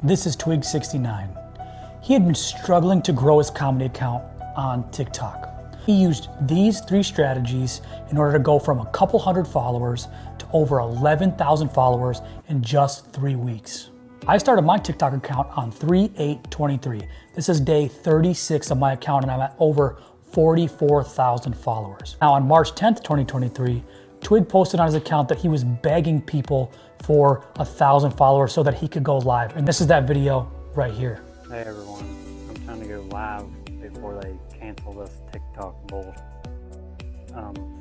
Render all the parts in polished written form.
This is Twig69. He had been struggling to grow his comedy account on TikTok. He used these 3 strategies in order to go from a couple hundred followers to over 11,000 followers in just 3 weeks. I started my TikTok account on 3/8/23. This is day 36 of my account and I'm at over 44,000 followers. Now on March 10th, 2023, Twig posted on his account that he was begging people for 1,000 followers so that he could go live. And this is that video right here. Hey everyone, I'm trying to go live before they cancel this TikTok bull.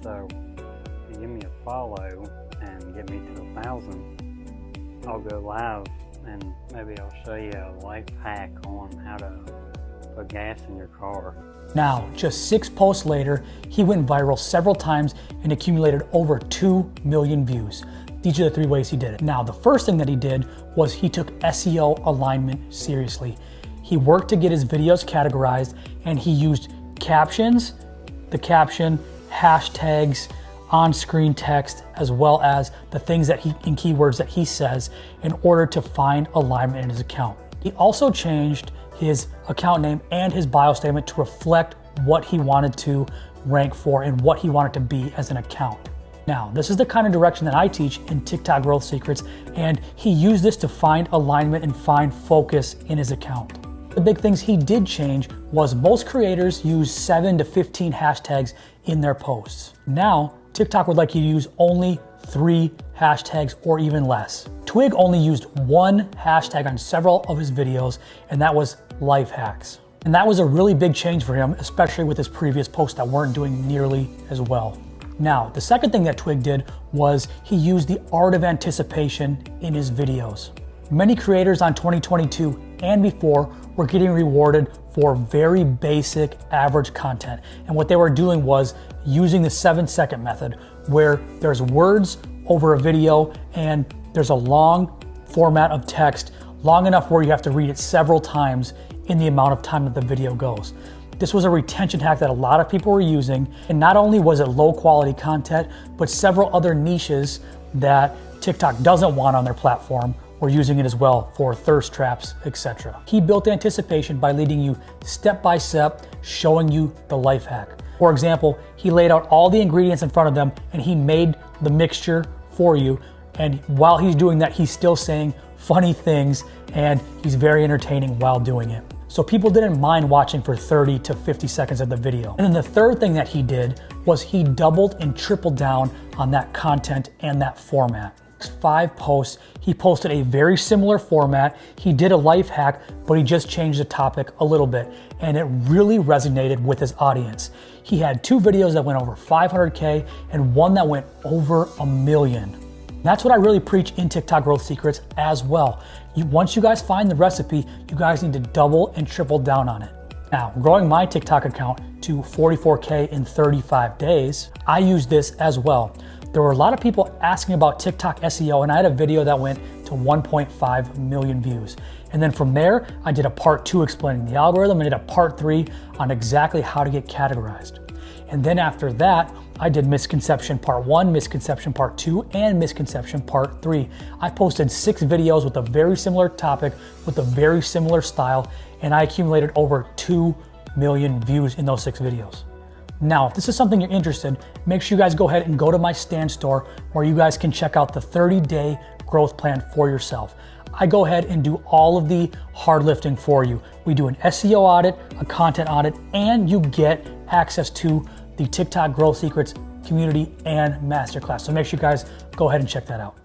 So if you give me a follow and get me to 1,000, I'll go live and maybe I'll show you a life hack on how to put gas in your car. Now, just 6 posts later, he went viral several times and accumulated over 2 million views. These are the 3 ways he did it. Now, the first thing that he did was he took SEO alignment seriously. He worked to get his videos categorized and he used captions, the caption, hashtags, on-screen text, as well as the things that in keywords that he says in order to find alignment in his account. He also changed his account name and his bio statement to reflect what he wanted to rank for and what he wanted to be as an account. Now, this is the kind of direction that I teach in TikTok Growth Secrets, and he used this to find alignment and find focus in his account. The big things he did change was most creators use 7 to 15 hashtags in their posts. Now, TikTok would like you to use only 3 hashtags or even less. Twig only used 1 hashtag on several of his videos, and that was life hacks. And that was a really big change for him, especially with his previous posts that weren't doing nearly as well. Now, the second thing that Twig did was he used the art of anticipation in his videos. Many creators on 2022 and before were getting rewarded for very basic average content. And what they were doing was using the 7-second method, where there's words over a video and there's a long format of text, long enough where you have to read it several times in the amount of time that the video goes. This was a retention hack that a lot of people were using, and not only was it low quality content, but several other niches that TikTok doesn't want on their platform were using it as well for thirst traps, etc. He built anticipation by leading you step by step, showing you the life hack. For example, he laid out all the ingredients in front of them and he made the mixture for you. And while he's doing that, he's still saying funny things and he's very entertaining while doing it. So people didn't mind watching for 30 to 50 seconds of the video. And then the third thing that he did was he doubled and tripled down on that content and that format. 5 posts, he posted a very similar format. He did a life hack, but he just changed the topic a little bit, and it really resonated with his audience. He had 2 videos that went over 500K and 1 that went over 1 million. That's what I really preach in TikTok Growth Secrets as well. Once you guys find the recipe, you guys need to double and triple down on it. Now, growing my TikTok account to 44K in 35 days, I use this as well. There were a lot of people asking about TikTok SEO, and I had a video that went to 1.5 million views. And then from there, I did a part 2 explaining the algorithm, and did a part 3 on exactly how to get categorized. And then after that, I did misconception part 1, misconception part 2, and misconception part 3. I posted 6 videos with a very similar topic, with a very similar style, and I accumulated over 2 million views in those 6 videos. Now, if this is something you're interested in, make sure you guys go ahead and go to my Stan store where you guys can check out the 30-day growth plan for yourself. I go ahead and do all of the hard lifting for you. We do an SEO audit, a content audit, and you get access to the TikTok Growth Secrets community and masterclass. So make sure you guys go ahead and check that out.